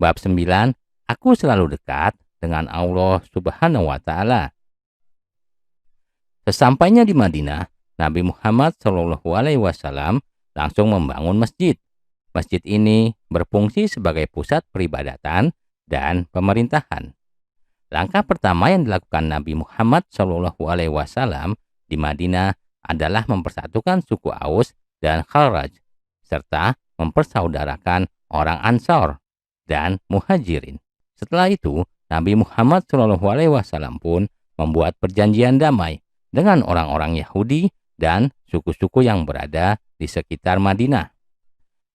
Bab 9, aku selalu dekat dengan Allah Subhanahu wa Ta'ala. Sesampainya di Madinah, Nabi Muhammad SAW langsung membangun masjid. Masjid ini berfungsi sebagai pusat peribadatan dan pemerintahan. Langkah pertama yang dilakukan Nabi Muhammad SAW di Madinah adalah mempersatukan suku Aus dan Kharaj, serta mempersaudarakan orang Ansar dan Muhajirin. Setelah itu, Nabi Muhammad SAW pun membuat perjanjian damai dengan orang-orang Yahudi dan suku-suku yang berada di sekitar Madinah.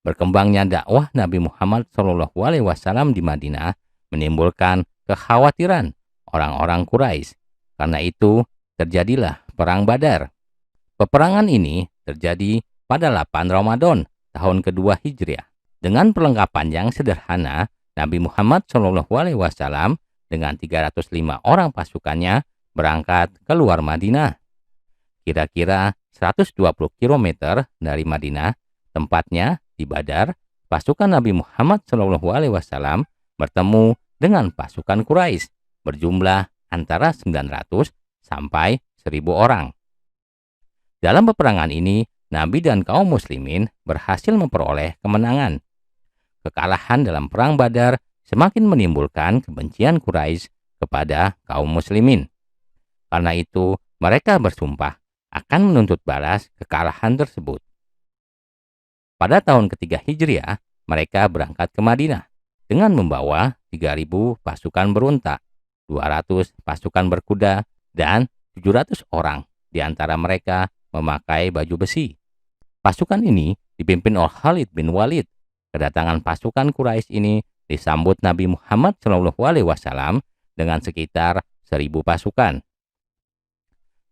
Berkembangnya dakwah Nabi Muhammad SAW di Madinah menimbulkan kekhawatiran orang-orang Quraisy. Karena itu, terjadilah Perang Badar. Peperangan ini terjadi pada 8 Ramadan tahun kedua Hijriah. Dengan perlengkapan yang sederhana, Nabi Muhammad SAW dengan 305 orang pasukannya berangkat keluar Madinah. Kira-kira 120 km dari Madinah, tempatnya di Badar, pasukan Nabi Muhammad SAW bertemu dengan pasukan Quraisy berjumlah antara 900 sampai 1000 orang. Dalam peperangan ini, Nabi dan kaum muslimin berhasil memperoleh kemenangan. Kekalahan dalam perang Badar semakin menimbulkan kebencian Quraisy kepada kaum muslimin. Karena itu, mereka bersumpah akan menuntut balas kekalahan tersebut. Pada tahun ketiga Hijriah, mereka berangkat ke Madinah dengan membawa 3.000 pasukan berunta, 200 pasukan berkuda, dan 700 orang di antara mereka memakai baju besi. Pasukan ini dipimpin oleh Khalid bin Walid. Kedatangan pasukan Quraisy ini disambut Nabi Muhammad SAW dengan sekitar 1.000 pasukan.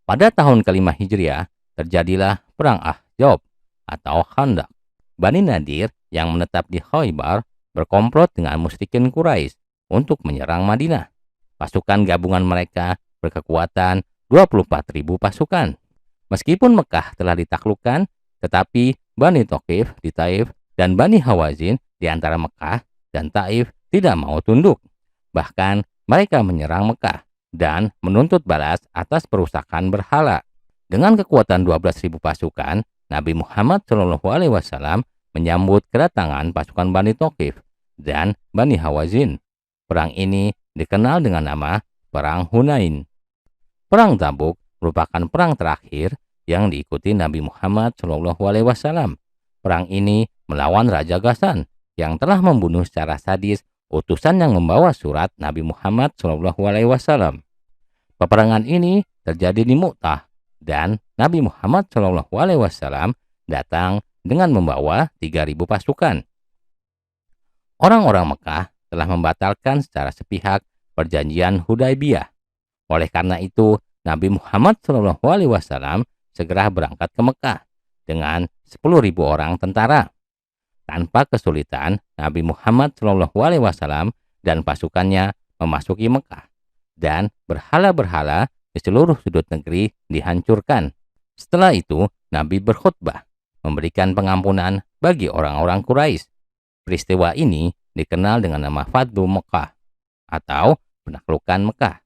Pada tahun kelima Hijriah, terjadilah Perang Ahzab atau Khandaq. Bani Nadir yang menetap di Khaybar berkomplot dengan musyrikin Quraisy untuk menyerang Madinah. Pasukan gabungan mereka berkekuatan 24.000 pasukan. Meskipun Mekah telah ditaklukkan, tetapi Bani Thaqif di Taif dan Bani Hawazin di antara Mekah dan Taif tidak mau tunduk. Bahkan mereka menyerang Mekah dan menuntut balas atas perusakan berhala. Dengan kekuatan 12.000 pasukan, Nabi Muhammad SAW menyambut kedatangan pasukan Bani Thaqif dan Bani Hawazin. Perang ini dikenal dengan nama Perang Hunain. Perang Tabuk merupakan perang terakhir yang diikuti Nabi Muhammad SAW. Perang ini melawan Raja Ghassan yang telah membunuh secara sadis utusan yang membawa surat Nabi Muhammad SAW. Peperangan ini terjadi di Mu'tah dan Nabi Muhammad SAW datang dengan membawa 3.000 pasukan. Orang-orang Mekah telah membatalkan secara sepihak perjanjian Hudaybiyah. Oleh karena itu, Nabi Muhammad SAW segera berangkat ke Mekah dengan 10.000 orang tentara. Tanpa kesulitan, Nabi Muhammad SAW dan pasukannya memasuki Mekah, dan berhala-berhala di seluruh sudut negeri dihancurkan. Setelah itu, Nabi berkhutbah, memberikan pengampunan bagi orang-orang Quraisy. Peristiwa ini dikenal dengan nama Fathu Mekah atau penaklukan Mekah.